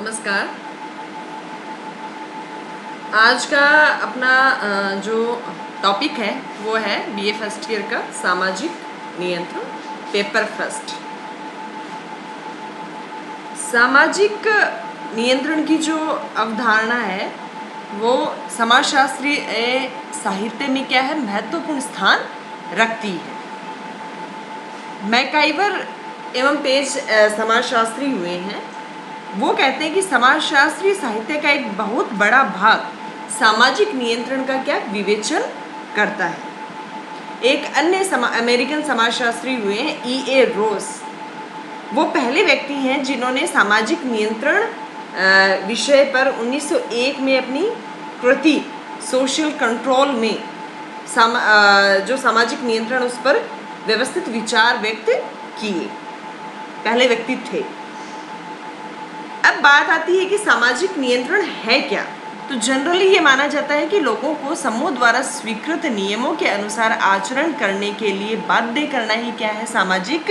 नमस्कार। आज का अपना जो टॉपिक है वो है बीए फर्स्ट ईयर का सामाजिक नियंत्रण पेपर फर्स्ट। सामाजिक नियंत्रण की जो अवधारणा है वो समाजशास्त्रीय साहित्य में क्या है, महत्वपूर्ण स्थान रखती है। मैकाइवर एवं पेज समाजशास्त्री हुए हैं। वो कहते हैं कि समाजशास्त्रीय साहित्य का एक बहुत बड़ा भाग सामाजिक नियंत्रण का क्या विवेचन करता है। एक अन्य अमेरिकन समाजशास्त्री हुए हैं E.A. रोस। वो पहले व्यक्ति हैं जिन्होंने सामाजिक नियंत्रण विषय पर 1901 में अपनी कृति सोशल कंट्रोल में जो सामाजिक नियंत्रण उस पर व्यवस्थित विचार व्यक्त किए, पहले व्यक्ति थे। अब बात आती है कि सामाजिक नियंत्रण है क्या। तो जनरली ये माना जाता है कि लोगों को समूह द्वारा स्वीकृत नियमों के अनुसार आचरण करने के लिए बाध्य करना ही क्या है, सामाजिक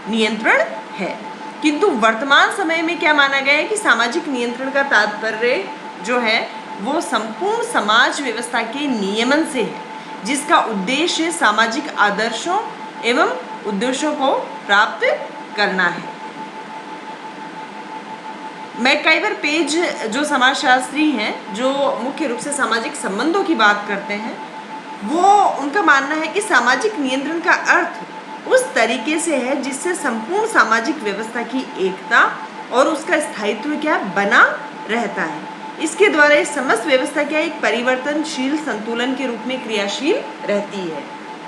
नियंत्रण है। किंतु वर्तमान समय में क्या माना गया है कि सामाजिक नियंत्रण का तात्पर्य जो है वो संपूर्ण समाज व्यवस्था के नियमन से है, जिसका उद्देश्य सामाजिक आदर्शों एवं उद्देश्यों को प्राप्त करना है। मैकाइवर पेज जो समाजशास्त्री हैं, जो मुख्य रूप से सामाजिक संबंधों की बात करते हैं, वो उनका मानना है कि सामाजिक नियंत्रण का अर्थ उस तरीके से है जिससे संपूर्ण सामाजिक व्यवस्था की एकता और उसका स्थायित्व क्या बना रहता है। इसके द्वारा इस समस्त व्यवस्था क्या एक परिवर्तनशील संतुलन के रूप में क्रियाशील रहती है।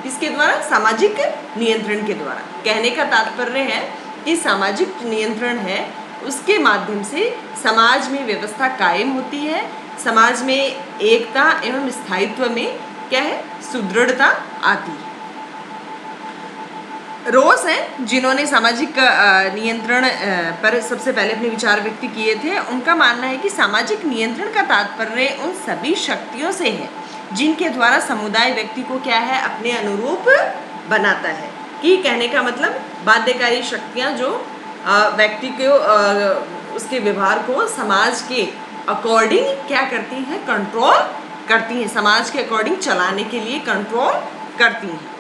इसके द्वारा सामाजिक नियंत्रण के द्वारा कहने का तात्पर्य है कि सामाजिक नियंत्रण है उसके माध्यम से समाज में व्यवस्था कायम होती है, समाज में एकता एवं स्थायित्व में क्या है, सुदृढ़ता आती है। रोस हैं जिन्होंने सामाजिक नियंत्रण पर सबसे पहले अपने विचार व्यक्त किए थे। उनका मानना है कि सामाजिक नियंत्रण का तात्पर्य उन सभी शक्तियों से है जिनके द्वारा समुदाय व्यक्ति को क्या है, अपने अनुरूप बनाता है। कि कहने का मतलब बाध्यकारी शक्तियाँ जो व्यक्ति को उसके व्यवहार को समाज के अकॉर्डिंग क्या करती हैं, कंट्रोल करती हैं, समाज के अकॉर्डिंग चलाने के लिए कंट्रोल करती हैं।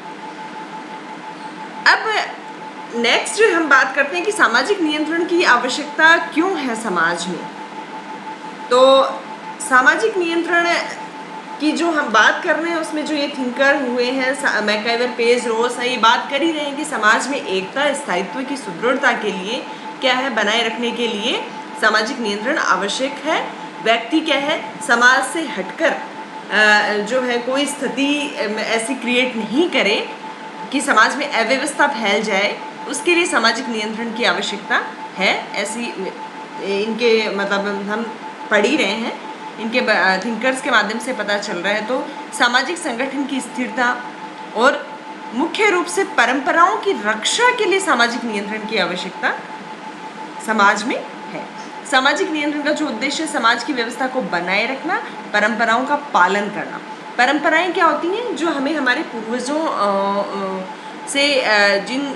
अब नेक्स्ट हम बात करते हैं कि सामाजिक नियंत्रण की आवश्यकता क्यों है समाज में। तो सामाजिक नियंत्रण की जो हम बात कर रहे हैं उसमें जो ये थिंकर हुए हैं मैकाइवर पेज रोस है, ये बात कर ही रहे हैं कि समाज में एकता स्थायित्व की सुदृढ़ता के लिए क्या है, बनाए रखने के लिए सामाजिक नियंत्रण आवश्यक है। व्यक्ति क्या है, समाज से हटकर जो है कोई स्थिति ऐसी क्रिएट नहीं करे कि समाज में अव्यवस्था फैल जाए, उसके लिए सामाजिक नियंत्रण की आवश्यकता है। ऐसी इनके मतलब हम पढ़ ही रहे हैं, इनके थिंकर्स के माध्यम से पता चल रहा है। तो सामाजिक संगठन की स्थिरता और मुख्य रूप से परंपराओं की रक्षा के लिए सामाजिक नियंत्रण की आवश्यकता समाज में है। सामाजिक नियंत्रण का जो उद्देश्य है, समाज की व्यवस्था को बनाए रखना, परंपराओं का पालन करना। परंपराएं क्या होती हैं, जो हमें हमारे पूर्वजों से जिन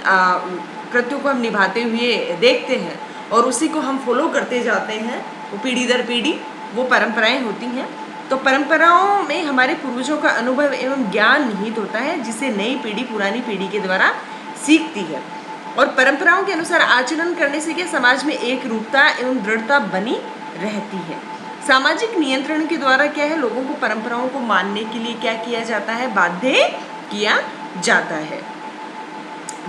कृत्यों को हम निभाते हुए देखते हैं और उसी को हम फॉलो करते जाते हैं, वो पीढ़ी दर पीढ़ी वो परंपराएं होती हैं। तो परंपराओं में हमारे पूर्वजों का अनुभव एवं ज्ञान निहित होता है, जिसे नई पीढ़ी पुरानी पीढ़ी के द्वारा सीखती है। और परंपराओं के अनुसार आचरण करने से क्या समाज में एक रूपता एवं दृढ़ता बनी रहती है। सामाजिक नियंत्रण के द्वारा क्या है, लोगों को परंपराओं को मानने के लिए क्या किया जाता है, बाध्य किया जाता है।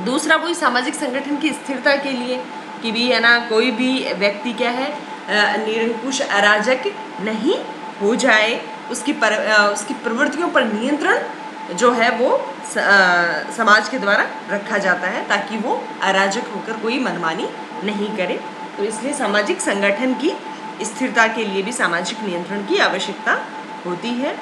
दूसरा वही सामाजिक संगठन की स्थिरता के लिए कि भी है ना, कोई भी व्यक्ति क्या है निरंकुश अराजक नहीं हो जाए, उसकी प्रवृत्तियों पर नियंत्रण जो है वो समाज के द्वारा रखा जाता है, ताकि वो अराजक होकर कोई मनमानी नहीं करे। तो इसलिए सामाजिक संगठन की स्थिरता के लिए भी सामाजिक नियंत्रण की आवश्यकता होती है।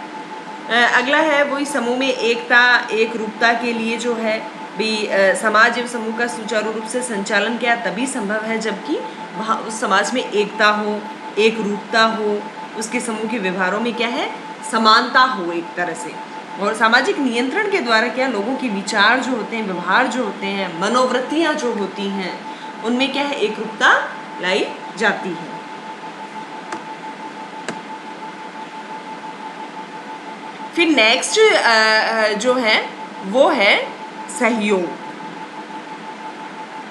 अगला है वही समूह में एकता एक रूपता के लिए जो है भी समाज एवं समूह का सुचारू रूप से संचालन क्या तभी संभव है जबकि वहाँ उस समाज में एकता हो, एक रूपता हो, उसके समूह के व्यवहारों में क्या है, समानता हो एक तरह से। और सामाजिक नियंत्रण के द्वारा क्या लोगों के विचार जो होते हैं, व्यवहार जो होते हैं, मनोवृत्तियाँ जो होती हैं, उनमें क्या है, एकरूपता लाई जाती है। फिर नेक्स्ट जो है वो है सहयोग।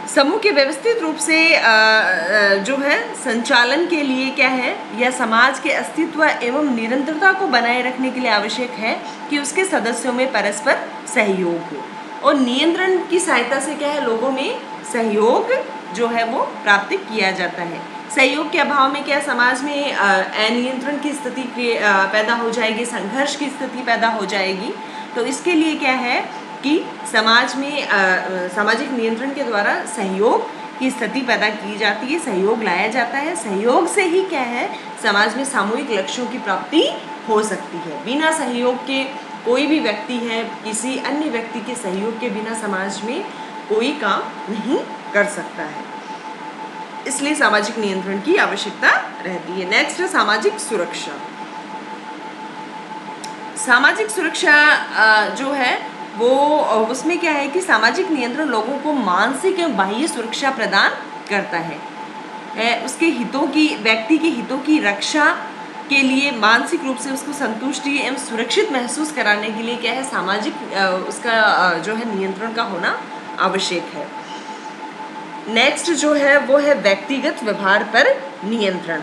समूह के व्यवस्थित रूप से जो है संचालन के लिए क्या है, या समाज के अस्तित्व एवं निरंतरता को बनाए रखने के लिए आवश्यक है कि उसके सदस्यों में परस्पर सहयोग हो, और नियंत्रण की सहायता से क्या है, लोगों में सहयोग जो है वो प्राप्त किया जाता है। सहयोग के अभाव में क्या समाज में अनियंत्रण की स्थिति पैदा हो जाएगी, संघर्ष की स्थिति पैदा हो जाएगी। तो इसके लिए क्या है कि समाज में सामाजिक नियंत्रण के द्वारा सहयोग की स्थिति पैदा की जाती है, सहयोग लाया जाता है। सहयोग से ही क्या है, समाज में सामूहिक लक्ष्यों की प्राप्ति हो सकती है। बिना सहयोग के कोई भी व्यक्ति है, किसी अन्य व्यक्ति के सहयोग के बिना समाज में कोई काम नहीं कर सकता है। इसलिए सामाजिक नियंत्रण की आवश्यकता रहती है। नेक्स्ट है सामाजिक सुरक्षा। सामाजिक सुरक्षा जो है वो उसमें क्या है कि सामाजिक नियंत्रण लोगों को मानसिक एवं बाह्य सुरक्षा प्रदान करता है। उसके हितों की, व्यक्ति के हितों की रक्षा के लिए मानसिक रूप से उसको संतुष्टि एवं सुरक्षित महसूस कराने के लिए क्या है, सामाजिक उसका जो है नियंत्रण का होना आवश्यक है। नेक्स्ट जो है वो है व्यक्तिगत व्यवहार पर नियंत्रण।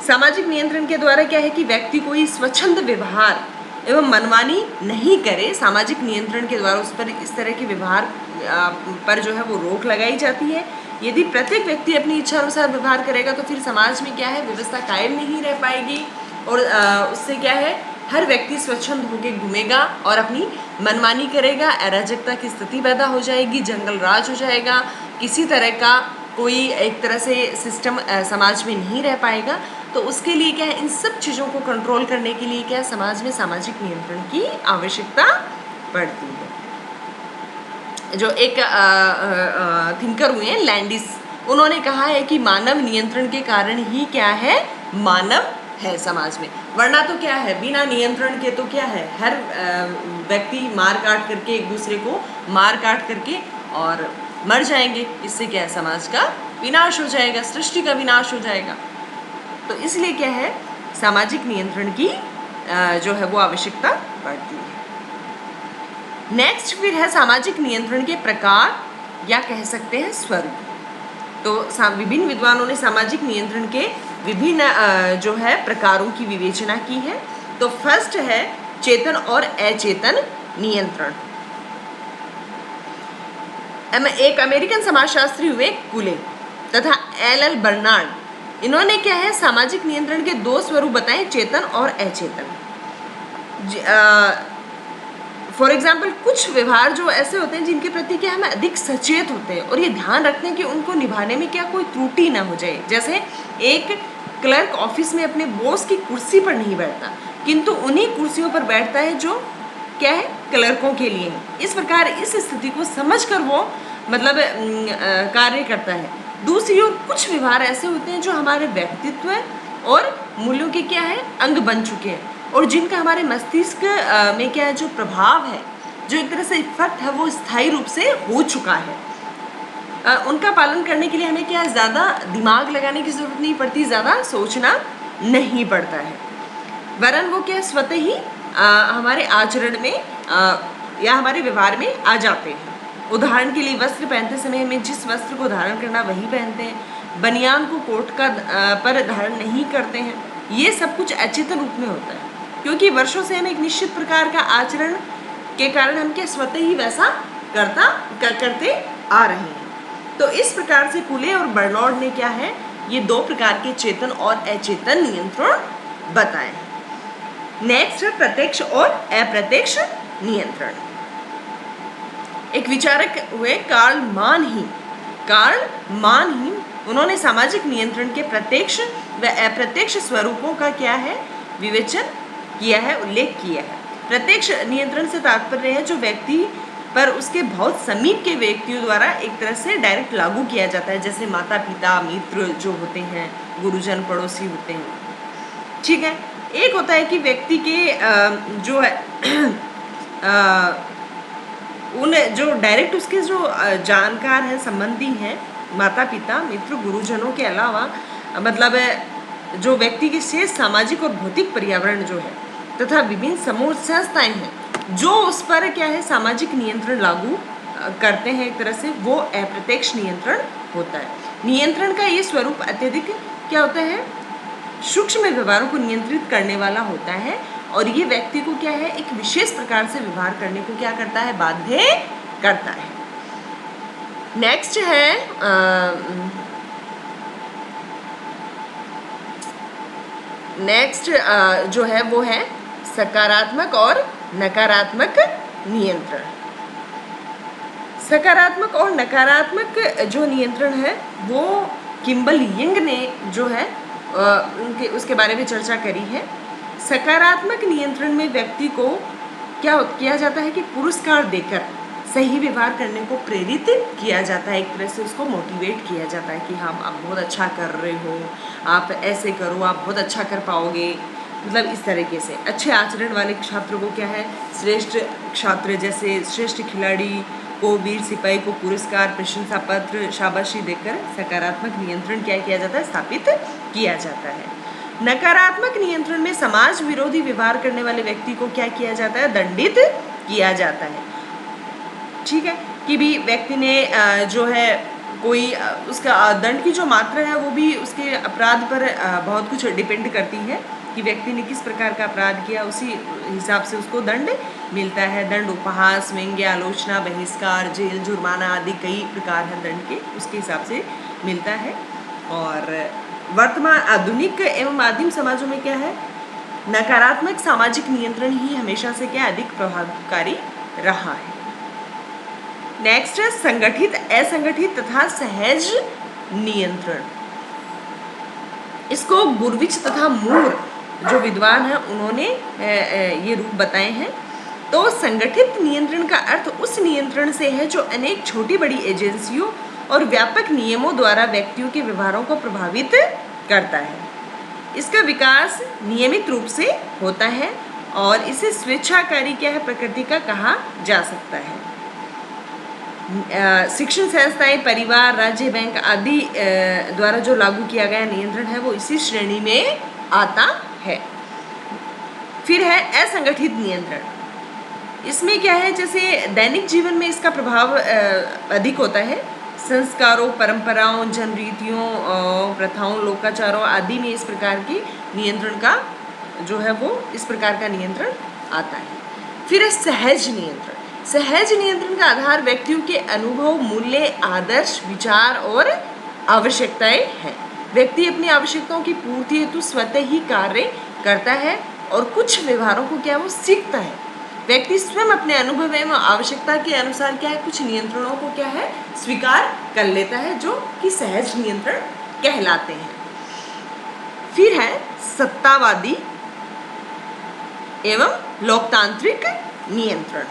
सामाजिक नियंत्रण के द्वारा क्या है कि व्यक्ति कोई स्वच्छंद व्यवहार एवं मनमानी नहीं करे। सामाजिक नियंत्रण के द्वारा उस पर इस तरह के व्यवहार पर जो है वो रोक लगाई जाती है। यदि प्रत्येक व्यक्ति अपनी इच्छा अनुसार व्यवहार करेगा तो फिर समाज में क्या है, व्यवस्था कायम नहीं रह पाएगी, और उससे क्या है, हर व्यक्ति स्वच्छंद होकर घूमेगा और अपनी मनमानी करेगा, अराजकता की स्थिति पैदा हो जाएगी, जंगल राज हो जाएगा, किसी तरह का कोई एक तरह से सिस्टम समाज में नहीं रह पाएगा। तो उसके लिए क्या है, इन सब चीज़ों को कंट्रोल करने के लिए क्या है, समाज में सामाजिक नियंत्रण की आवश्यकता पड़ती है। जो एक थिंकर हुए हैं लैंडिस, उन्होंने कहा है कि मानव नियंत्रण के कारण ही क्या है, मानव है समाज में, वरना तो क्या है, बिना नियंत्रण के तो क्या है, हर व्यक्ति मार काट करके, एक दूसरे को मार काट करके और मर जाएंगे। इससे क्या है, समाज का विनाश हो जाएगा, सृष्टि का विनाश हो जाएगा। तो इसलिए क्या है, सामाजिक नियंत्रण की जो है वो आवश्यकता पड़ती है। नेक्स्ट फिर है सामाजिक नियंत्रण के प्रकार, या कह सकते हैं स्वरूप। तो विभिन्न विद्वानों ने सामाजिक नियंत्रण के विभिन्न जो है प्रकारों की विवेचना की है। तो फर्स्ट है चेतन और अचेतन नियंत्रण। एक अमेरिकन समाजशास्त्री हुए कुले तथा एल बर्नार्ड, इन्होंने क्या है, सामाजिक नियंत्रण के दो स्वरूप बताए, चेतन और अचेतन। फॉर एग्जाम्पल, कुछ व्यवहार जो ऐसे होते हैं जिनके प्रति क्या हम अधिक सचेत होते हैं और ये ध्यान रखते हैं कि उनको निभाने में क्या कोई त्रुटि ना हो जाए। जैसे एक क्लर्क ऑफिस में अपने बॉस की कुर्सी पर नहीं बैठता, किंतु उन्हीं कुर्सियों पर बैठता है जो क्या है, क्लर्कों के लिए है। इस प्रकार इस स्थिति को समझकर वो मतलब कार्य करता है। दूसरी ओर कुछ व्यवहार ऐसे होते हैं जो हमारे व्यक्तित्व और मूल्यों के क्या है, अंग बन चुके हैं, और जिनका हमारे मस्तिष्क में क्या है, जो प्रभाव है, जो एक तरह से इफेक्ट है, वो स्थायी रूप से हो चुका है। उनका पालन करने के लिए हमें क्या, ज़्यादा दिमाग लगाने की ज़रूरत नहीं पड़ती, ज़्यादा सोचना नहीं पड़ता है, वरन वो क्या स्वतः ही हमारे आचरण में या हमारे व्यवहार में आ जाते हैं। उदाहरण के लिए वस्त्र पहनते समय हमें जिस वस्त्र को धारण करना वही पहनते हैं, बनियान को कोट का पर धारण नहीं करते हैं। ये सब कुछ अचेतन रूप में होता है, क्योंकि वर्षों से हम एक निश्चित प्रकार का आचरण के कारण हम क्या स्वतः ही वैसा करते आ रहे हैं। तो इस प्रकार से कुले और बर्नार्ड ने क्या है, ये दो प्रकार के चेतन और अचेतन नियंत्रण बताए। नेक्स्ट है प्रत्यक्ष और अप्रत्यक्ष नियंत्रण। एक विचारक हुए कार्ल मानहीम, उन्होंने सामाजिक नियंत्रण के प्रत्यक्ष व अप्रत्यक्ष स्वरूपों का क्या है, विवेचन किया है, उल्लेख किया है। प्रत्यक्ष नियंत्रण से तात्पर्य है जो व्यक्ति पर उसके बहुत समीप के व्यक्तियों द्वारा एक तरह से डायरेक्ट लागू किया जाता है, जैसे माता पिता, मित्र जो होते हैं, गुरुजन, पड़ोसी होते हैं, ठीक है। एक होता है कि व्यक्ति के जो है उन जो डायरेक्ट उसके जो जानकार हैं, संबंधी हैं, माता पिता, मित्र, गुरुजनों के अलावा मतलब जो व्यक्ति के शेष सामाजिक और भौतिक पर्यावरण जो है तथा विभिन्न समूह संस्थाएं हैं जो उस पर क्या है सामाजिक नियंत्रण लागू करते हैं। एक तरह से वो अप्रत्यक्ष नियंत्रण होता है। नियंत्रण का ये स्वरूप अत्यधिक क्या होता है, सूक्ष्म व्यवहारों को नियंत्रित करने वाला होता है और ये व्यक्ति को क्या है एक विशेष प्रकार से व्यवहार करने को क्या करता है, बाध्य करता है। नेक्स्ट है जो है वो है सकारात्मक और नकारात्मक नियंत्रण। सकारात्मक और नकारात्मक जो नियंत्रण है वो किम्बल यंग ने जो है उसके बारे में चर्चा करी है। सकारात्मक नियंत्रण में व्यक्ति को क्या किया जाता है कि पुरस्कार देकर सही व्यवहार करने को प्रेरित किया जाता है। एक तरह से उसको मोटिवेट किया जाता है कि हाँ आप बहुत अच्छा कर रहे हो, आप ऐसे करो, आप बहुत अच्छा कर पाओगे। मतलब इस तरीके से अच्छे आचरण वाले छात्र को क्या है, श्रेष्ठ छात्र जैसे श्रेष्ठ खिलाड़ी को, वीर सिपाही को पुरस्कार, प्रशंसा पत्र, शाबाशी देकर सकारात्मक नियंत्रण क्या किया जाता है, स्थापित किया जाता है। नकारात्मक नियंत्रण में समाज विरोधी व्यवहार करने वाले व्यक्ति को क्या किया जाता है, दंडित किया जाता है। ठीक है कि भी व्यक्ति ने जो है कोई उसका दंड की जो मात्रा है वो भी उसके अपराध पर बहुत कुछ डिपेंड करती है कि व्यक्ति ने किस प्रकार का अपराध किया, उसी हिसाब से उसको दंड मिलता है। दंड उपहास, व्यंग्य, आलोचना, बहिष्कार, जेल, जुर्माना आदि कई प्रकार हैं दंड के, उसके हिसाब से मिलता है। और वर्तमान आधुनिक एवं आदिम समाजों में क्या है, नकारात्मक सामाजिक नियंत्रण ही हमेशा से क्या अधिक प्रभावकारी रहा है। नेक्स्ट है संगठित, असंगठित तथा सहज नियंत्रण। इसको गुरविच तथा मूर जो विद्वान हैं उन्होंने ये रूप बताए हैं। तो संगठित नियंत्रण का अर्थ उस नियंत्रण से है जो अनेक छोटी बड़ी एजेंसियों और व्यापक नियमों द्वारा व्यक्तियों के व्यवहारों को प्रभावित करता है। इसका विकास नियमित रूप से होता है और इसे स्वेच्छाकारी क्या है, प्रकृति का कहा जा सकता है। शिक्षण संस्थाएं, परिवार, राज्य, बैंक आदि द्वारा जो लागू किया गया नियंत्रण है वो इसी श्रेणी में आता है। फिर है असंगठित नियंत्रण। इसमें क्या है, जैसे दैनिक जीवन में इसका प्रभाव अधिक होता है। संस्कारों, परंपराओं, जनरीतियों, प्रथाओं, लोकाचारों आदि में इस प्रकार की नियंत्रण का जो है वो इस प्रकार का नियंत्रण आता है। फिर है सहज नियंत्रण। सहज नियंत्रण का आधार व्यक्तियों के अनुभव, मूल्य, आदर्श, विचार और आवश्यकताएं हैं। व्यक्ति अपनी आवश्यकताओं की पूर्ति हेतु स्वतः ही कार्य करता है और कुछ व्यवहारों को क्या वो सीखता है। व्यक्ति स्वयं अपने अनुभव एवं आवश्यकता के अनुसार क्या है, कुछ नियंत्रणों को क्या है स्वीकार कर लेता है, जो कि सहज नियंत्रण कहलाते हैं। फिर है सत्तावादी एवं लोकतांत्रिक नियंत्रण।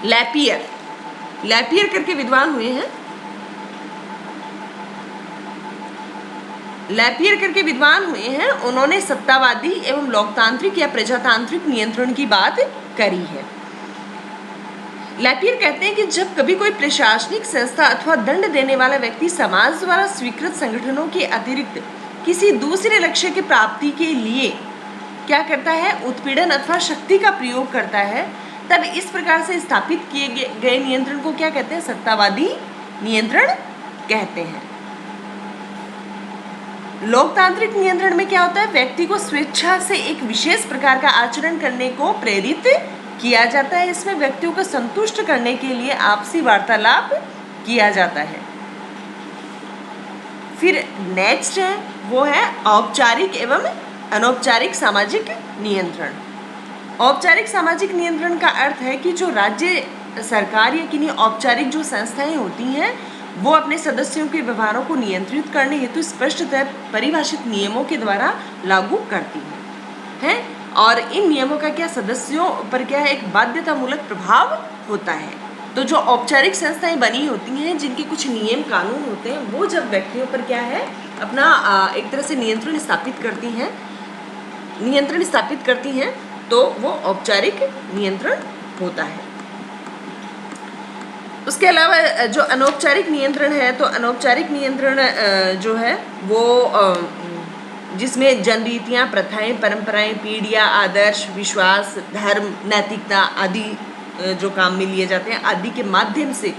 लैपियर करके विद्वान हुए हैं। उन्होंने सत्तावादी एवं लोकतांत्रिक या प्रजातांत्रिक नियंत्रण की बात करी है। लैपियर कहते हैं कि जब कभी कोई प्रशासनिक संस्था अथवा दंड देने वाला व्यक्ति समाज द्वारा स्वीकृत संगठनों के अतिरिक्त किसी दूसरे लक्ष्य की प्राप्ति के लिए क्या करता है, उत्पीड़न अथवा शक्ति का प्रयोग करता है, तब इस प्रकार से स्थापित किए गए नियंत्रण को क्या कहते हैं, सत्तावादी नियंत्रण कहते हैं। लोकतांत्रिक नियंत्रण में क्या होता है, व्यक्ति को स्वेच्छा से एक विशेष प्रकार का आचरण करने को प्रेरित किया जाता है। इसमें व्यक्तियों को संतुष्ट करने के लिए आपसी वार्तालाप किया जाता है। फिर नेक्स्ट है वो है औपचारिक एवं अनौपचारिक सामाजिक नियंत्रण। औपचारिक सामाजिक नियंत्रण का अर्थ है कि जो राज्य सरकार या किन्हीं औपचारिक जो संस्थाएं होती हैं वो अपने सदस्यों के व्यवहारों को नियंत्रित करने हेतु स्पष्टतः परिभाषित नियमों के द्वारा लागू करती हैं, और इन नियमों का क्या सदस्यों पर क्या है, एक बाध्यतामूलक प्रभाव होता है। तो जो औपचारिक संस्थाएं बनी होती हैं जिनके कुछ नियम कानून होते हैं, वो जब व्यक्तियों पर क्या है अपना एक तरह से नियंत्रण स्थापित करती हैं तो वो औपचारिक नियंत्रण होता है। उसके अलावा जो अनौपचारिक नियंत्रण है, तो अनौपचारिक नियंत्रण जो है वो जिसमें जनरीतियाँ, प्रथाएं, परंपराएं, पीढ़ियाँ, आदर्श, विश्वास, धर्म, नैतिकता आदि जो काम में लिए जाते हैं, आदि के माध्यम से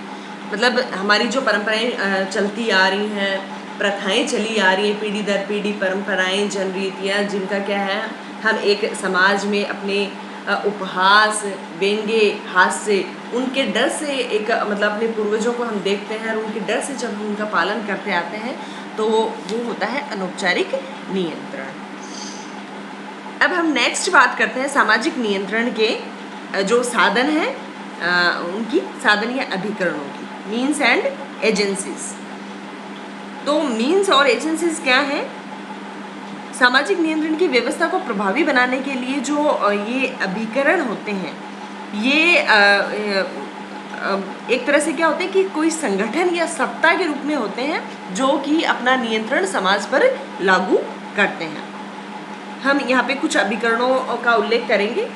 मतलब हमारी जो परंपराएं चलती आ रही हैं, प्रथाएं चली आ रही हैं, पीढ़ी दर पीढ़ी परंपराएं, जनरीतियाँ, जिनका क्या है, हम एक समाज में अपने उपहास, व्यंग्य, हास्य, उनके डर से एक मतलब अपने पूर्वजों को हम देखते हैं और उनके डर से जब हम उनका पालन करते आते हैं तो वो होता है अनौपचारिक नियंत्रण। अब हम नेक्स्ट बात करते हैं सामाजिक नियंत्रण के जो साधन हैं, उनकी साधन या अभिकरणों की, मीन्स एंड एजेंसीज। तो मीन्स और एजेंसीज क्या हैं? सामाजिक नियंत्रण की व्यवस्था को प्रभावी बनाने के लिए जो ये अभिकरण होते हैं, ये एक तरह से क्या होते हैं कि कोई संगठन या सत्ता के रूप में होते हैं जो कि अपना नियंत्रण समाज पर लागू करते हैं। हम यहाँ पे कुछ अभिकरणों का उल्लेख करेंगे।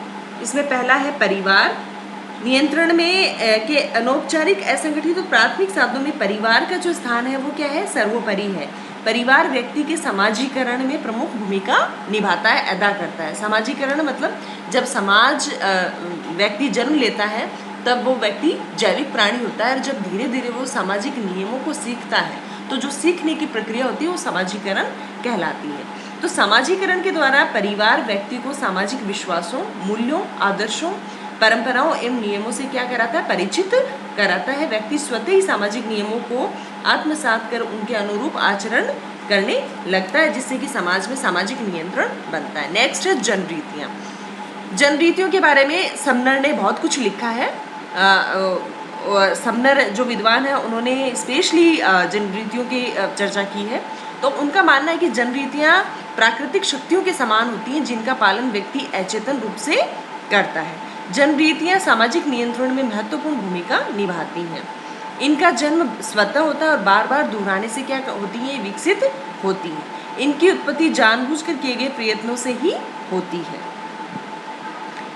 इसमें पहला है परिवार। नियंत्रण में के अनौपचारिक, असंगठित और प्राथमिक साधनों में परिवार का जो स्थान है वो क्या है? सर्वोपरि है। परिवार व्यक्ति के समाजीकरण में प्रमुख भूमिका निभाता है, अदा करता है। समाजीकरण मतलब जब समाज व्यक्ति जन्म लेता है तब वो व्यक्ति जैविक प्राणी होता है और जब धीरे धीरे वो सामाजिक नियमों को सीखता है तो जो सीखने की प्रक्रिया होती है वो समाजीकरण कहलाती है। तो समाजीकरण के द्वारा परिवार व्यक्ति को सामाजिक विश्वासों, मूल्यों, आदर्शों, परंपराओं एवं नियमों से क्या कराता है? परिचित कराता है। व्यक्ति स्वतः ही सामाजिक नियमों को आत्मसात कर उनके अनुरूप आचरण करने लगता है, जिससे कि समाज में सामाजिक नियंत्रण बनता है। नेक्स्ट है जनरीतियाँ। जनरीतियों के बारे में समनर ने बहुत कुछ लिखा है। समनर जो विद्वान है उन्होंने स्पेशली जनरीतियों की चर्चा की है। तो उनका मानना है कि जनरीतियाँ प्राकृतिक शक्तियों के समान होती हैं जिनका पालन व्यक्ति अचेतन रूप से करता है। जनरीतियाँ सामाजिक नियंत्रण में महत्वपूर्ण भूमिका निभाती हैं। इनका जन्म स्वतः होता है और बार बार दोहराने से क्या होती है? विकसित होती है। इनकी उत्पत्ति जानबूझकर किए गए प्रयत्नों से ही होती है।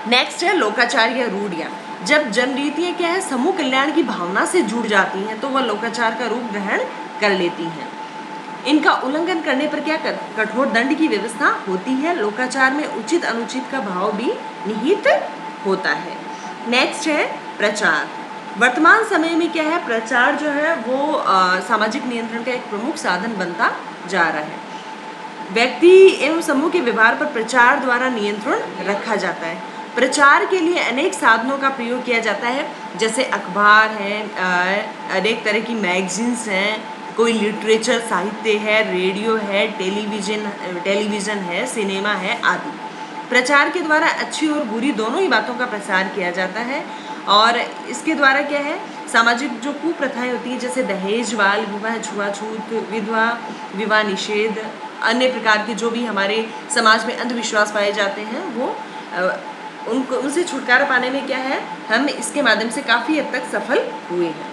नेक्स्ट है लोकाचार या रूढ़ियाँ। जब जनरीतियाँ क्या है? समूह कल्याण की भावना से जुड़ जाती हैं तो वह लोकाचार का रूप ग्रहण कर लेती हैं। इनका उल्लंघन करने पर क्या कठोर दंड की व्यवस्था होती है। लोकाचार में उचित अनुचित का भाव भी निहित होता है। नेक्स्ट है प्रचार। वर्तमान समय में क्या है? प्रचार जो है वो सामाजिक नियंत्रण का एक प्रमुख साधन बनता जा रहा है। व्यक्ति एवं समूह के व्यवहार पर प्रचार द्वारा नियंत्रण रखा जाता है। प्रचार के लिए अनेक साधनों का प्रयोग किया जाता है, जैसे अखबार है, अनेक तरह की मैगजीन्स हैं, कोई लिटरेचर साहित्य है, रेडियो है, टेलीविज़न है, सिनेमा है आदि। प्रचार के द्वारा अच्छी और बुरी दोनों ही बातों का प्रसार किया जाता है और इसके द्वारा क्या है? सामाजिक जो कुप्रथाएं होती हैं जैसे दहेज, बाल विवाह, छुआछूत, विधवा विवाह निषेध, अन्य प्रकार के जो भी हमारे समाज में अंधविश्वास पाए जाते हैं वो उनसे छुटकारा पाने में क्या है? हम इसके माध्यम से काफ़ी हद तक सफल हुए हैं।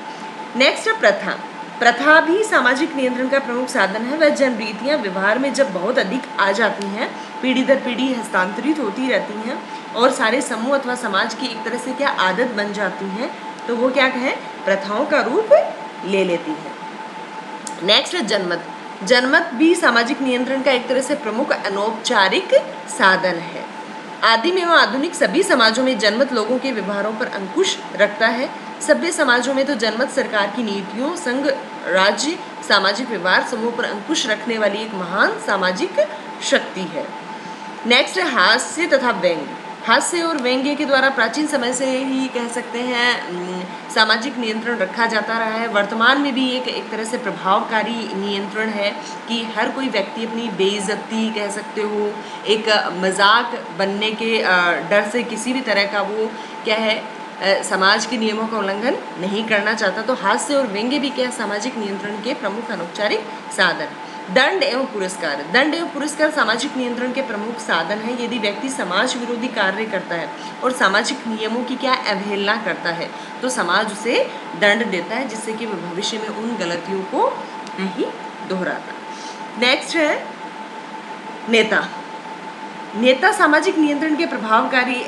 नेक्स्ट है प्रथा। प्रथा भी सामाजिक नियंत्रण का प्रमुख साधन है। वह जनरीतियाँ व्यवहार में जब बहुत अधिक आ जाती हैं, पीढ़ी दर पीढ़ी हस्तांतरित होती रहती हैं और सारे समूह अथवा समाज की एक तरह से क्या आदत बन जाती हैं, तो वो क्या कहें? प्रथाओं का रूप ले लेती है। नेक्स्ट है जनमत। जनमत भी सामाजिक नियंत्रण का एक तरह से प्रमुख अनौपचारिक साधन है। आदिम एवं आधुनिक सभी समाजों में जनमत लोगों के व्यवहारों पर अंकुश रखता है। सभ्य समाजों में तो जनमत सरकार की नीतियों, संघ, राज्य, सामाजिक व्यवहार समूह पर अंकुश रखने वाली एक महान सामाजिक शक्ति है। नेक्स्ट है हास्य तथा व्यंग्य। हास्य और व्यंग्य के द्वारा प्राचीन समय से ही कह सकते हैं सामाजिक नियंत्रण रखा जाता रहा है। वर्तमान में भी एक तरह से प्रभावकारी नियंत्रण है कि हर कोई व्यक्ति अपनी बेइज्जती कह सकते हो, एक मजाक बनने के डर से किसी भी तरह का वो क्या है समाज के नियमों का उल्लंघन नहीं करना चाहता। तो हास्य और व्यंग्य भी क्या सामाजिक नियंत्रण के प्रमुख अनौपचारिक साधन। दंड एवं पुरस्कार। दंड एवं पुरस्कार सामाजिक नियंत्रण के प्रमुख साधन है। यदि व्यक्ति समाज विरोधी कार्य करता है और सामाजिक नियमों की क्या अवहेलना करता है तो समाज उसे दंड देता है, जिससे कि वह भविष्य में उन गलतियों को नहीं दोहराता। नेक्स्ट है नेता। नेता सामाजिक नियंत्रण के प्रभावकारी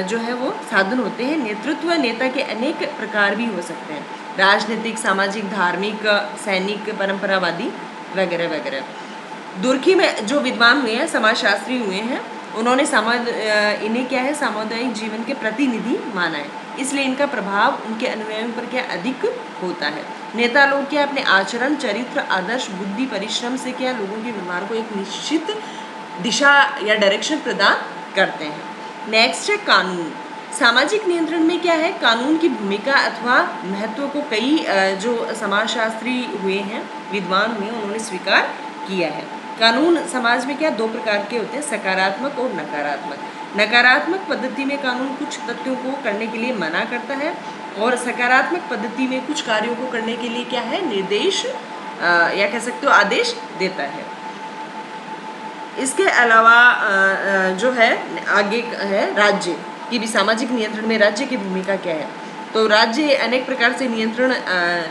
जो है वो साधन होते हैं। नेतृत्व नेता के अनेक प्रकार भी हो सकते हैं, राजनीतिक, सामाजिक, धार्मिक, सैनिक, परंपरावादी वगैरह वगैरह। तुर्की में जो विद्वान हुए हैं, समाजशास्त्री हुए हैं, उन्होंने इन्हें क्या है, सामुदायिक जीवन के प्रतिनिधि माना है, इसलिए इनका प्रभाव उनके अनुयायियों पर क्या अधिक होता है। नेता लोग क्या अपने आचरण, चरित्र, आदर्श, बुद्धि, परिश्रम से क्या लोगों के व्यवहार को एक निश्चित दिशा या डायरेक्शन प्रदान करते हैं। नेक्स्ट है कानून। सामाजिक नियंत्रण में क्या है, कानून की भूमिका अथवा महत्व को कई जो समाजशास्त्री हुए हैं, विद्वान हुए हैं, उन्होंने स्वीकार किया है। कानून समाज में क्या दो प्रकार के होते हैं, सकारात्मक और नकारात्मक। नकारात्मक पद्धति में कानून कुछ तथ्यों को करने के लिए मना करता है और सकारात्मक पद्धति में कुछ कार्यों को करने के लिए क्या है, निर्देश या कह सकते हो आदेश देता है। इसके अलावा जो है आगे है राज्य की भी, सामाजिक नियंत्रण में राज्य की भूमिका क्या है। तो राज्य अनेक प्रकार से नियंत्रण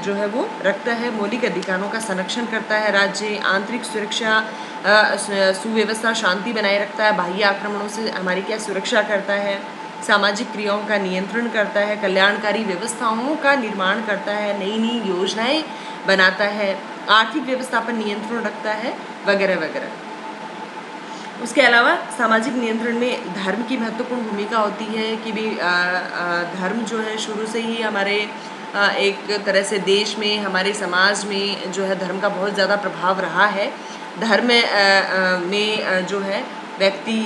जो है वो रखता है, मौलिक अधिकारों का संरक्षण करता है। राज्य आंतरिक सुरक्षा, सुव्यवस्था, शांति बनाए रखता है, बाह्य आक्रमणों से हमारी क्या सुरक्षा करता है, सामाजिक क्रियाओं का नियंत्रण करता है, कल्याणकारी व्यवस्थाओं का निर्माण करता है, नई नई योजनाएं बनाता है, आर्थिक व्यवस्था पर नियंत्रण रखता है, वगैरह वगैरह। उसके अलावा सामाजिक नियंत्रण में धर्म की महत्वपूर्ण भूमिका होती है कि भी धर्म जो है शुरू से ही हमारे एक तरह से देश में, हमारे समाज में जो है धर्म का बहुत ज़्यादा प्रभाव रहा है। धर्म में जो है व्यक्ति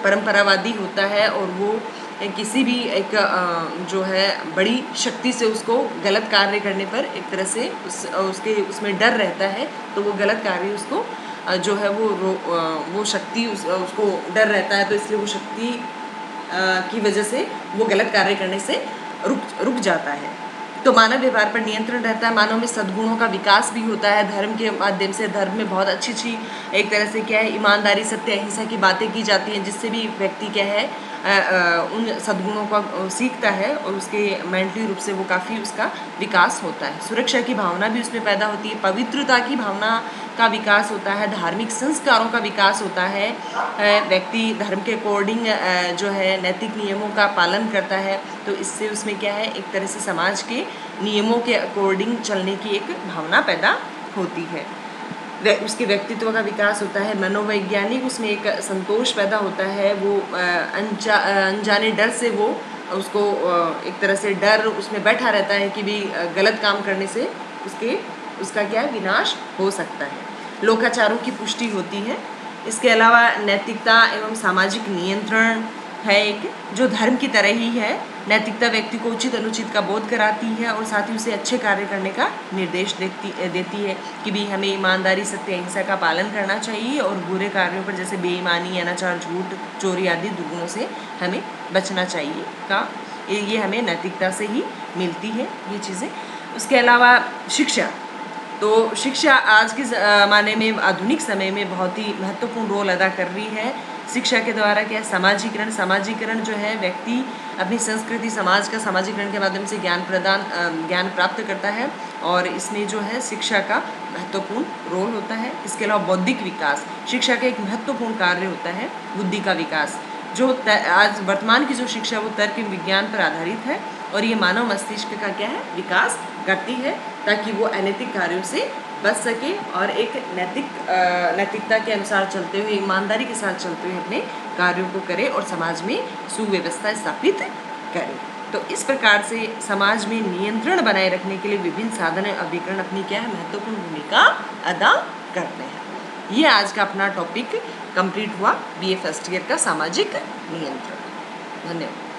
परंपरावादी होता है और वो किसी भी एक जो है बड़ी शक्ति से उसको गलत कार्य करने पर एक तरह से उसमें डर रहता है, तो वो गलत कार्य उसको जो है वो शक्ति उसको डर रहता है, तो इसलिए वो शक्ति की वजह से वो गलत कार्य करने से रुक जाता है। तो मानव व्यवहार पर नियंत्रण रहता है, मानव में सद्गुणों का विकास भी होता है धर्म के माध्यम से। धर्म में बहुत अच्छी अच्छी एक तरह से क्या है, ईमानदारी, सत्य, अहिंसा की बातें की जाती हैं, जिससे भी व्यक्ति क्या है उन सद्गुणों को सीखता है और उसके मेंटली रूप से वो काफ़ी उसका विकास होता है। सुरक्षा की भावना भी उसमें पैदा होती है, पवित्रता की भावना का विकास होता है, धार्मिक संस्कारों का विकास होता है, व्यक्ति धर्म के अकॉर्डिंग जो है नैतिक नियमों का पालन करता है, तो इससे उसमें क्या है एक तरह से समाज के नियमों के अकॉर्डिंग चलने की एक भावना पैदा होती है। उसके व्यक्तित्व का विकास होता है, मनोवैज्ञानिक उसमें एक संतोष पैदा होता है, वो अनजाने डर से वो उसको एक तरह से डर उसमें बैठा रहता है कि भी गलत काम करने से उसका क्या विनाश हो सकता है। लोकाचारों की पुष्टि होती है। इसके अलावा नैतिकता एवं सामाजिक नियंत्रण है एक, जो धर्म की तरह ही है। नैतिकता व्यक्ति को उचित अनुचित का बोध कराती है और साथ ही उसे अच्छे कार्य करने का निर्देश देती है कि भी हमें ईमानदारी, सत्य, अहिंसा का पालन करना चाहिए और बुरे कार्यों पर जैसे बेईमानी, अनाचार, झूठ, चोरी आदि दुर्गुणों से हमें बचना चाहिए ये हमें नैतिकता से ही मिलती है ये चीज़ें। उसके अलावा शिक्षा, तो शिक्षा आज के ज़माने में, आधुनिक समय में बहुत ही महत्वपूर्ण रोल अदा कर रही है। शिक्षा के द्वारा क्या है, समाजीकरण जो है, व्यक्ति अपनी संस्कृति, समाज का समाजीकरण के माध्यम से ज्ञान प्राप्त करता है और इसमें जो है शिक्षा का महत्वपूर्ण रोल होता है। इसके अलावा बौद्धिक विकास, शिक्षा का एक महत्वपूर्ण कार्य होता है बुद्धि का विकास। जो आज वर्तमान की जो शिक्षा वो तर्क विज्ञान पर आधारित है और ये मानव मस्तिष्क का क्या है विकास करती है, ताकि वो अनैतिक कार्यों से बच सके और एक नैतिकता के अनुसार चलते हुए, ईमानदारी के साथ चलते हुए अपने कार्यों को करे और समाज में सुव्यवस्था स्थापित करे। तो इस प्रकार से समाज में नियंत्रण बनाए रखने के लिए विभिन्न साधन और अभिकरण अपनी क्या है महत्वपूर्ण भूमिका अदा करते हैं। ये आज का अपना टॉपिक कंप्लीट हुआ, BA फर्स्ट ईयर का सामाजिक नियंत्रण। धन्यवाद।